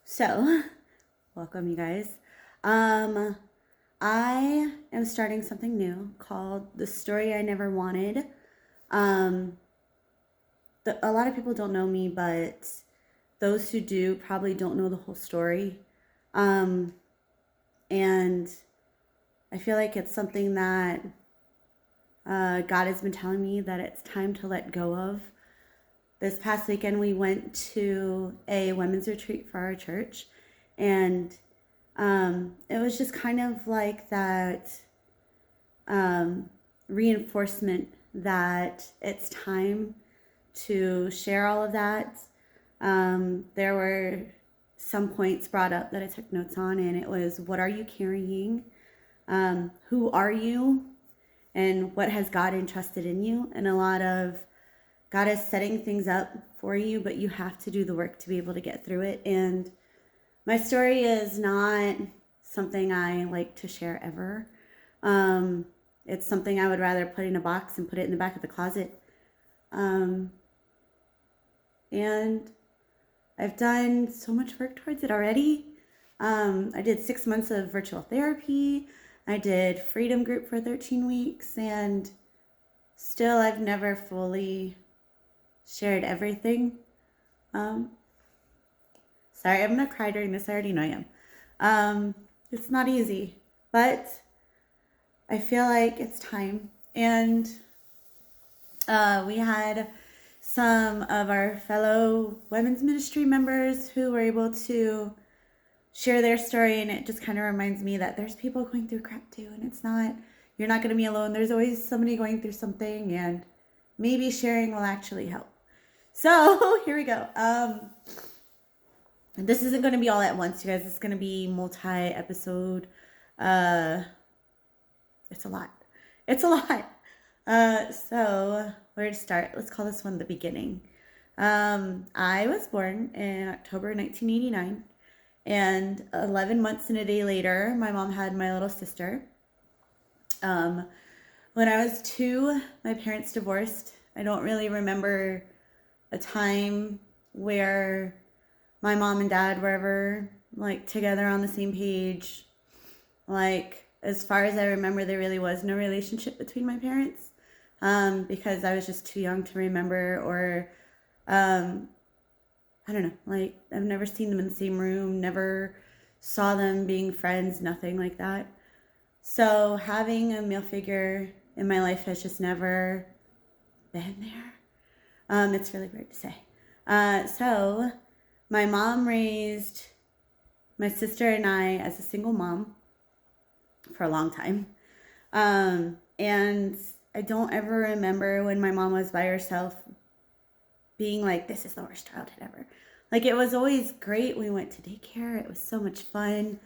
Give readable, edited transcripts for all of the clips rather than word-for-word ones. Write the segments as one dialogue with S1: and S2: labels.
S1: So, welcome you guys. Um, I am starting something new called The Story I Never Wanted. Um, a lot of people don't know me, but those who do probably don't know the whole story. Um, and I feel like it's something that God has been telling me that it's time to let go of. This past weekend, we went to a women's retreat for our church, and it was just kind of like that reinforcement that it's time to share all of that. There were some points brought up that I took notes on, and it was, what are you carrying? Who are you? And what has God entrusted in you? And a lot of God is setting things up for you, but you have to do the work to be able to get through it. And my story is not something I like to share ever. It's something I would rather put in a box and put it in the back of the closet. Um, and I've done so much work towards it already. I did 6 months of virtual therapy. I did Freedom Group for 13 weeks, and still I've never fully shared everything. Um, Sorry, I'm gonna cry during this. I already know I am. It's not easy, but I feel like it's time. And we had some of our fellow women's ministry members who were able to share their story, and it just kind of reminds me that there's people going through crap too, and you're not going to be alone. There's always somebody going through something, and maybe sharing will actually help. So here we go. This isn't going to be all at once, you guys. It's going to be multi-episode. Uh, it's a lot. It's a lot. So where to start? Let's call this one the beginning. I was born in October 1989, and 11 months and a day later, my mom had my little sister. When I was 2, my parents divorced. I don't really remember a time where my mom and dad were ever like together on the same page. Like, as far as I remember, there really was no relationship between my parents, because I was just too young to remember, or I don't know, like, I've never seen them in the same room, never saw them being friends, nothing like that. So having a male figure in my life has just never been there. It's really weird to say. So my mom raised my sister and I as a single mom for a long time. And I don't ever remember when my mom was by herself being like, this is the worst childhood ever. Like, it was always great. We went to daycare. It was so much fun.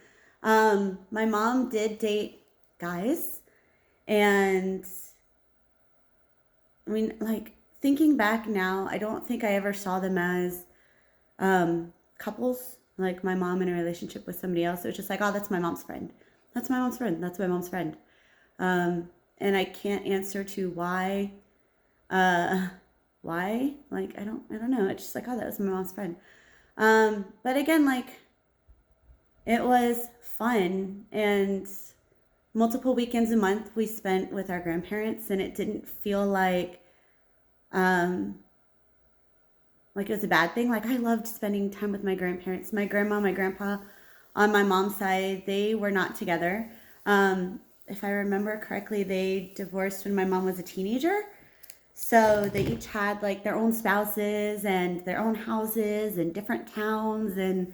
S1: My mom did date guys, and I mean, like, thinking back now, I don't think I ever saw them as couples, like my mom in a relationship with somebody else. It was just like, oh, that's my mom's friend. That's my mom's friend. That's my mom's friend. And I can't answer to why. Why? Like, I don't know. It's just like, oh, that was my mom's friend. But again, like, it was fun, and multiple weekends a month we spent with our grandparents, and it didn't feel um, like it was a bad thing. Like, I loved spending time with my grandparents. My grandma, my grandpa, on my mom's side, they were not together. If I remember correctly, they divorced when my mom was a teenager. So they each had like their own spouses and their own houses and different towns, and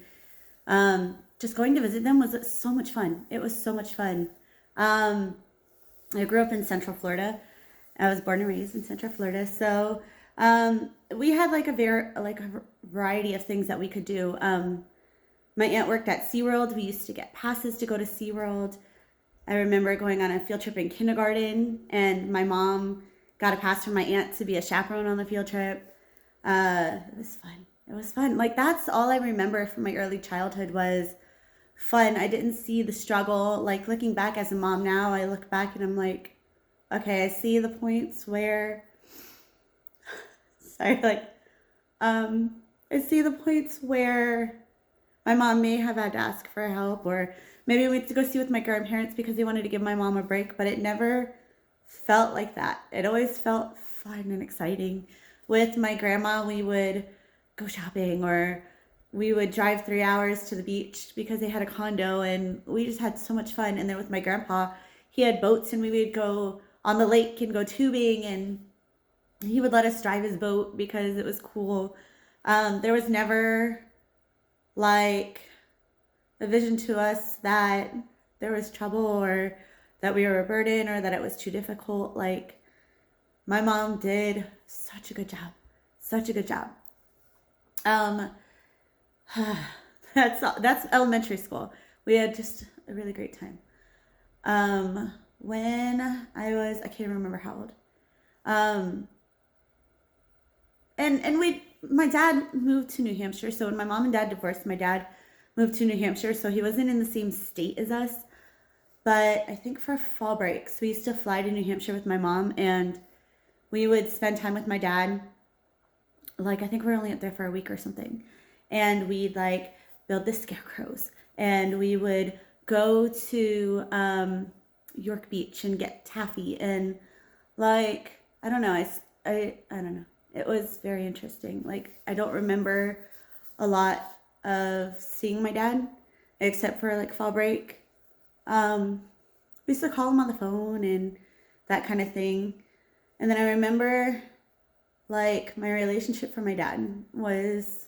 S1: just going to visit them was so much fun. It was so much fun. I grew up in Central Florida. I was born and raised in Central Florida, so we had like a variety of things that we could do. My aunt worked at SeaWorld. We used to get passes to go to SeaWorld. I remember going on a field trip in kindergarten, and my mom got a pass from my aunt to be a chaperone on the field trip. It was fun. It was fun. Like, that's all I remember from my early childhood was fun. I didn't see the struggle. Like, looking back as a mom now, I look back and I'm like, okay, I see the points where, sorry, like, I see the points where My mom may have had to ask for help, or maybe we went to go see with my grandparents because they wanted to give my mom a break, but it never felt like that. It always felt fun and exciting. With my grandma, we would go shopping, or we would drive 3 hours to the beach because they had a condo, and we just had so much fun. And then with my grandpa, he had boats, and we would go on the lake and go tubing, and he would let us drive his boat because it was cool. There was never like a vision to us that there was trouble, or that we were a burden, or that it was too difficult. Like, my mom did such a good job. Such a good job. Um, that's elementary school. We had just a really great time. When I can't remember how old. Um, and my dad moved to New Hampshire. So when my mom and dad divorced, my dad moved to New Hampshire. So he wasn't in the same state as us. But I think for fall breaks, we used to fly to New Hampshire with my mom, and we would spend time with my dad. Like, I think we were only up there for a week or something. And we'd like build the scarecrows, and we would go to York Beach and get taffy, and like, I don't know, I don't know. It was very interesting. Like, I don't remember a lot of seeing my dad except for like fall break. We used to call him on the phone and that kind of thing. And then I remember like my relationship for my dad was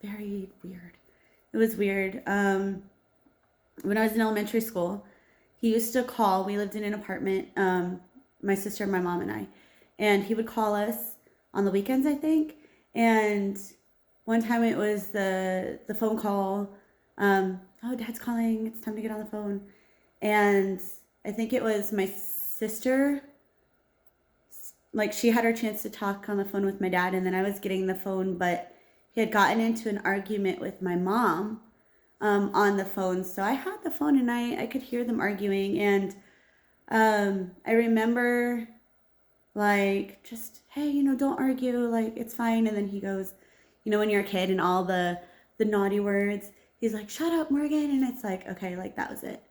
S1: very weird. It was weird. When I was in elementary school, he used to call. We lived in an apartment, my sister, my mom, and I. And he would call us on the weekends, I think. And one time it was the phone call. Oh, Dad's calling. It's time to get on the phone. And I think it was my sister. Like, she had her chance to talk on the phone with my dad, and then I was getting the phone, but he had gotten into an argument with my mom on the phone. So I had the phone, and I could hear them arguing. And I remember, like, just, hey, don't argue. Like, it's fine. And then he goes, when you're a kid and all the naughty words, he's like, shut up, Morgan. And it's like, okay, like, that was it.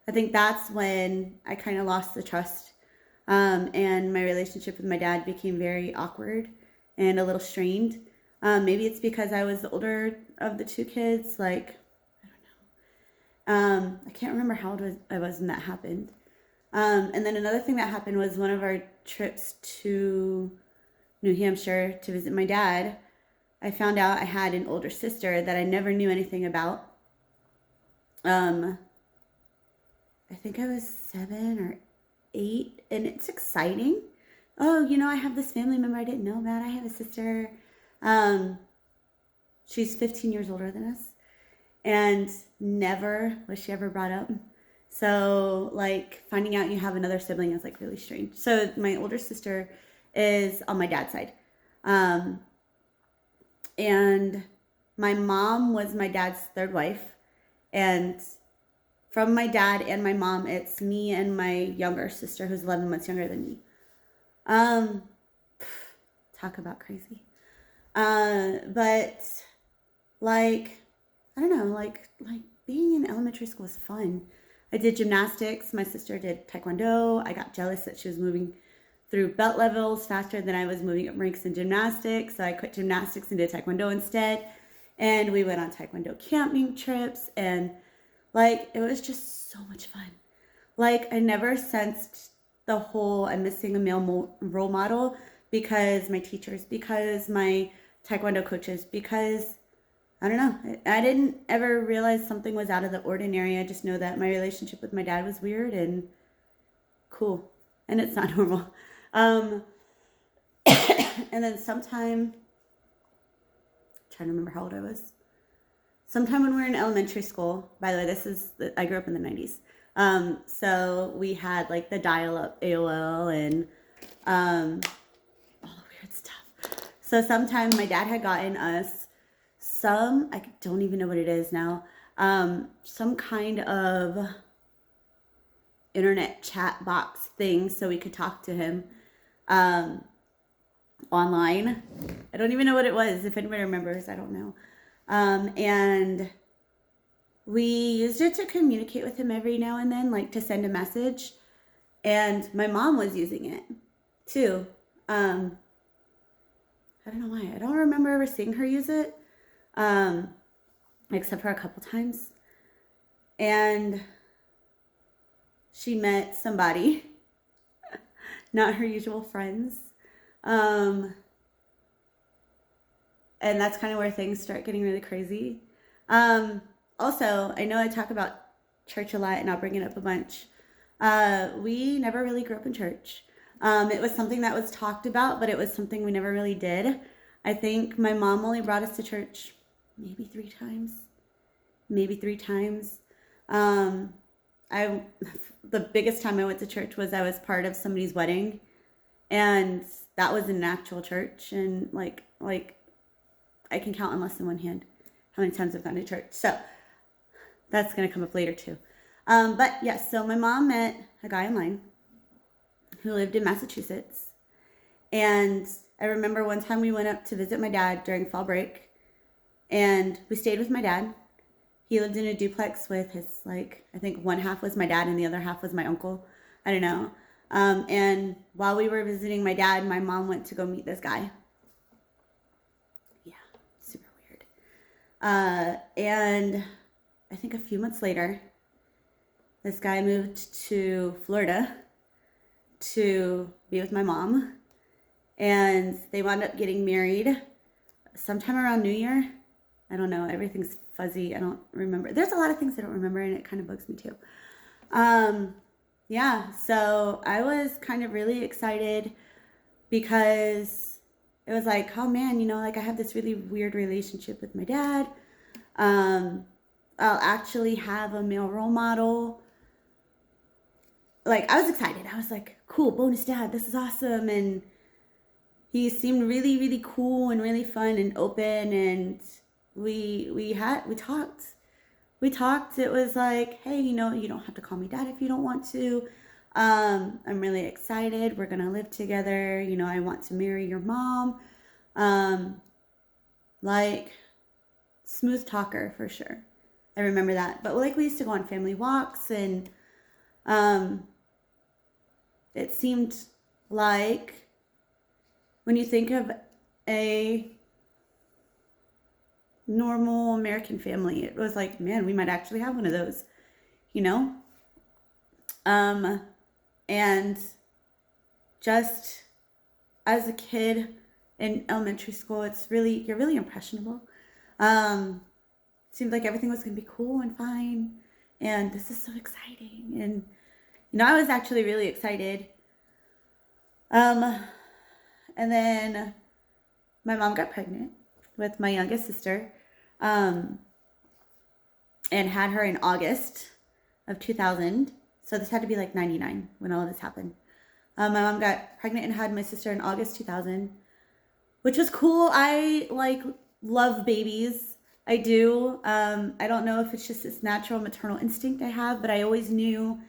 S1: I think that's when I kind of lost the trust. And my relationship with my dad became very awkward and a little strained. Maybe it's because I was the older of the two kids. Like, I don't know. I can't remember how old I was when that happened. And then another thing that happened was one of our trips to New Hampshire to visit my dad. I found out I had an older sister that I never knew anything about. I think I was 7 or 8, and it's exciting. Oh, I have this family member I didn't know about. I have a sister. She's 15 years older than us, and never was she ever brought up. So, like, finding out you have another sibling is, like, really strange. So my older sister is on my dad's side. And my mom was my dad's third wife. And from my dad and my mom, it's me and my younger sister, who's 11 months younger than me. Talk about crazy. But, like, I don't know, like being in elementary school was fun. I did gymnastics. My sister did taekwondo. I got jealous that she was moving through belt levels faster than I was moving up ranks in gymnastics. So I quit gymnastics and did taekwondo instead. And we went on taekwondo camping trips, and like, it was just so much fun. Like, I never sensed the whole I'm missing a male role model because my teachers, because my taekwondo coaches, because I don't know. I didn't ever realize something was out of the ordinary. I just know that my relationship with my dad was weird and cool. And it's not normal. And then sometime, trying to remember how old I was. Sometime when we were in elementary school, by the way, I grew up in the 90s. So we had like the dial-up AOL and all the weird stuff. So sometime my dad had gotten us I don't even know what it is now, some kind of internet chat box thing so we could talk to him online. I don't even know what it was. If anybody remembers, I don't know. And we used it to communicate with him every now and then, like to send a message. And my mom was using it too. I don't know why. I don't remember ever seeing her use it, um, except for a couple times. And she met somebody, not her usual friends. Um, and that's kind of where things start getting really crazy. Also, I know I talk about church a lot and I'll bring it up a bunch. We never really grew up in church. It was something that was talked about, but it was something we never really did. I think my mom only brought us to church maybe three times. Maybe three times. I the biggest time I went to church was I was part of somebody's wedding, and that was in an actual church, and like I can count on less than one hand how many times I've gone to church. So that's gonna come up later too. But yes, so my mom met a guy online who lived in Massachusetts, and I remember one time we went up to visit my dad during fall break, and we stayed with my dad. He lived in a duplex with his, like, I think one half was my dad and the other half was my uncle. I don't know. And while we were visiting my dad, my mom went to go meet this guy. Yeah, super weird. And I think a few months later, this guy moved to Florida to be with my mom. And they wound up getting married sometime around New Year. I don't know. Everything's fuzzy. I don't remember. There's a lot of things I don't remember, and it kind of bugs me too. Yeah, so I was kind of really excited because it was like, oh man, like I have this really weird relationship with my dad. I'll actually have a male role model. Like, I was excited. I was like, cool, bonus dad, this is awesome. And he seemed really, really cool and really fun and open, and we talked. We talked. It was like, hey, you don't have to call me dad if you don't want to. I'm really excited. We're gonna live together. I want to marry your mom. Like, smooth talker for sure. I remember that. But like, we used to go on family walks, and it seemed like when you think of a normal American family, it was like, man, we might actually have one of those, and just as a kid in elementary school, you're really impressionable. Seemed like everything was gonna be cool and fine, and this is so exciting. And I was actually really excited. And then my mom got pregnant with my youngest sister, and had her in August of 2000. So this had to be like 99 when all of this happened. My mom got pregnant and had my sister in August 2000, which was cool. I love babies. I do. I don't know if it's just this natural maternal instinct I have, but I always knew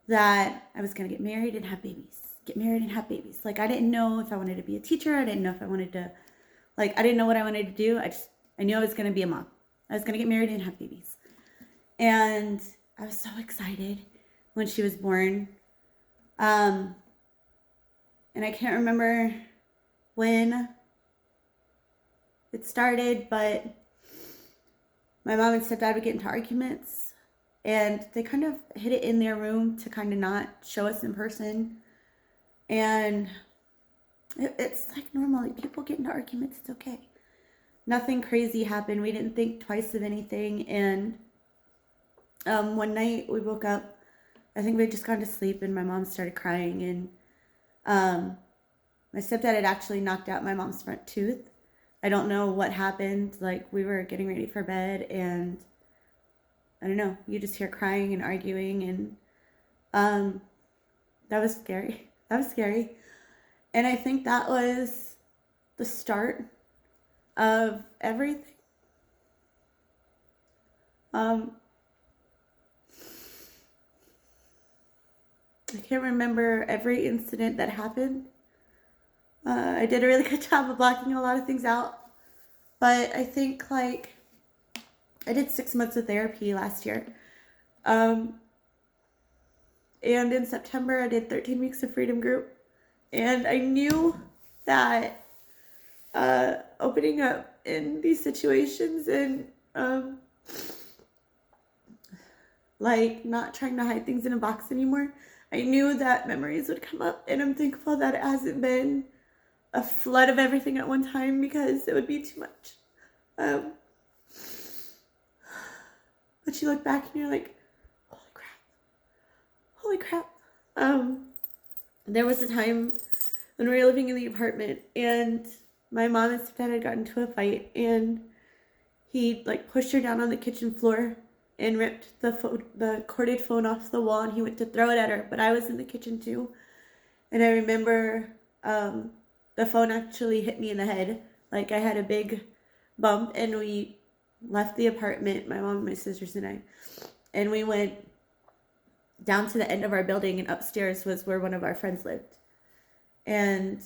S1: that I was going to get married and have babies. Like, I didn't know if I wanted to be a teacher. I didn't know if I wanted to, I didn't know what I wanted to do. I knew I was going to be a mom. I was going to get married and have babies. And I was so excited when she was born. And I can't remember when it started, but my mom and stepdad would get into arguments, and they kind of hid it in their room to kind of not show us in person. And it's like normal. Like, people get into arguments. It's okay. Nothing crazy happened. We didn't think twice of anything. And one night we woke up. I think we had just gone to sleep, and my mom started crying. And my stepdad had actually knocked out my mom's front tooth. I don't know what happened. Like, we were getting ready for bed, and I don't know. You just hear crying and arguing, and that was scary. And I think that was the start of everything. I can't remember every incident that happened. I did a really good job of blocking a lot of things out. But I think, I did 6 months of therapy last year. Um, and in September, I did 13 weeks of Freedom Group. And I knew that opening up in these situations and like not trying to hide things in a box anymore, I knew that memories would come up, and I'm thankful that it hasn't been a flood of everything at one time, because it would be too much. But you look back and you're like, holy crap. There was a time when we were living in the apartment, and my mom and stepdad had gotten into a fight, and he like pushed her down on the kitchen floor and ripped the corded phone off the wall, and he went to throw it at her, but I was in the kitchen too. And I remember the phone actually hit me in the head. Like, I had a big bump, and we left the apartment, my mom, my sisters, and I, and we went down to the end of our building, and upstairs was where one of our friends lived. And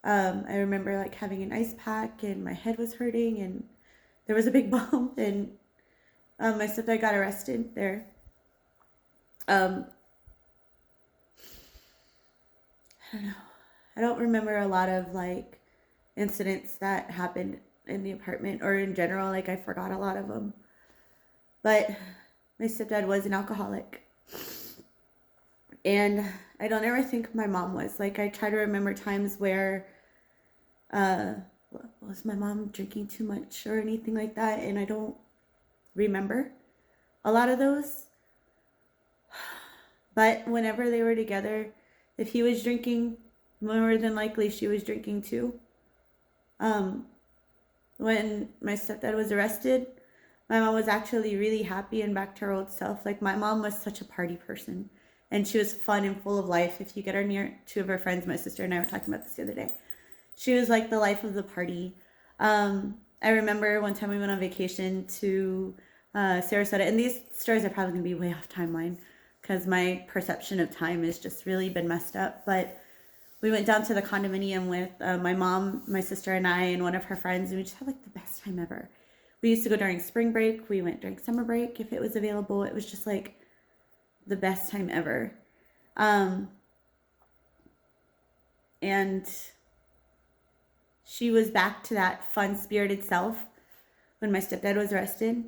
S1: I remember like having an ice pack, and my head was hurting, and there was a big bump, and my stepdad got arrested there. I don't know. I don't remember a lot of like incidents that happened in the apartment or in general. Like, I forgot a lot of them. But my stepdad was an alcoholic. And I don't ever think my mom was. Like, I try to remember times where was my mom drinking too much or anything like that, and I don't remember a lot of those. But whenever they were together, if he was drinking, more than likely she was drinking too. When my stepdad was arrested, my mom was actually really happy and back to her old self. Like, my mom was such a party person, and she was fun and full of life. If you get her near two of her friends, my sister and I were talking about this the other day, she was like the life of the party. I remember one time we went on vacation to Sarasota, and these stories are probably gonna be way off timeline because my perception of time has just really been messed up. But we went down to the condominium with my mom, my sister, and I, and one of her friends, and we just had like the best time ever. We used to go during spring break. We went during summer break if it was available. It was just like the best time ever. And she was back to that fun, spirited self when my stepdad was arrested.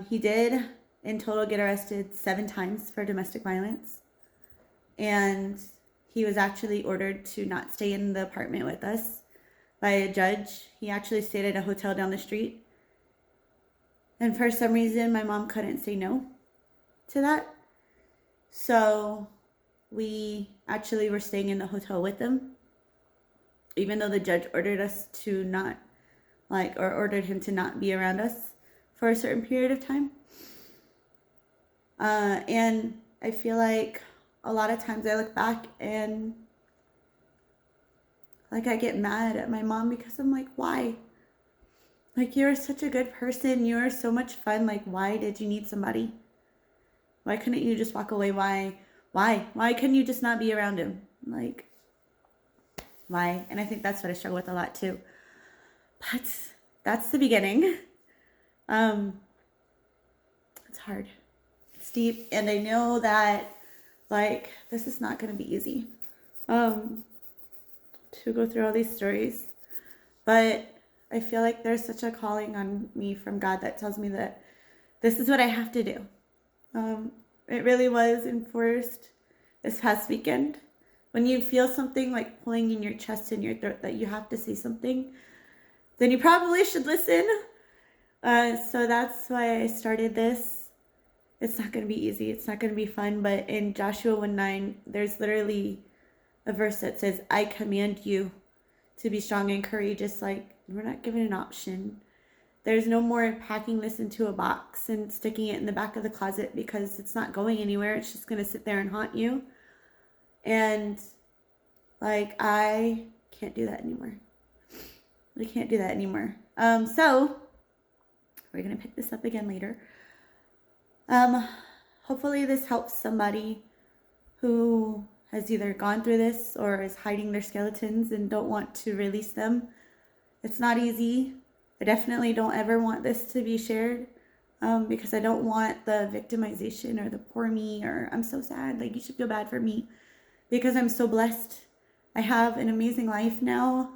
S1: He did in total get arrested 7 times for domestic violence. And he was actually ordered to not stay in the apartment with us by a judge. He actually stayed at a hotel down the street. And for some reason, my mom couldn't say no to that. So we actually were staying in the hotel with them, even though the judge ordered us to not, or ordered him to not be around us for a certain period of time. And I feel like a lot of times I look back and like I get mad at my mom because I'm like, why? Like, you're such a good person. You are so much fun. Like, why did you need somebody? Why couldn't you just walk away? Why couldn't you just not be around him? Like, why? And I think that's what I struggle with a lot too. But that's the beginning. It's hard. It's deep. And I know that like this is not going to be easy to go through all these stories. But I feel like there's such a calling on me from God that tells me that this is what I have to do. It really was enforced this past weekend. When you feel something like pulling in your chest and your throat that you have to say something, then you probably should listen. So that's why I started this. It's not going to be easy. It's not going to be fun. But in Joshua 1:9, there's literally a verse that says, I command you to be strong and courageous. Like, we're not given an option. There's no more packing this into a box and sticking it in the back of the closet because it's not going anywhere. It's just going to sit there and haunt you. And like, I can't do that anymore. I can't do that anymore. So we're going to pick this up again later. Hopefully this helps somebody who has either gone through this or is hiding their skeletons and don't want to release them. It's not easy. I definitely don't ever want this to be shared. because I don't want the victimization or the poor me or I'm so sad. Like, you should feel bad for me because I'm so blessed. I have an amazing life now.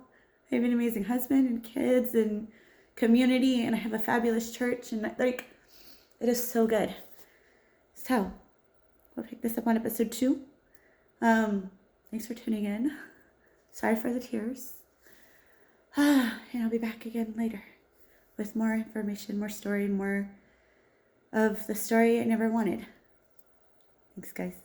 S1: I have an amazing husband and kids and community, and I have a fabulous church, and like, it is so good. So we'll pick this up on episode 2. Thanks for tuning in. Sorry for the tears. And I'll be back again later with more information, more story, more of the story I never wanted. Thanks, guys.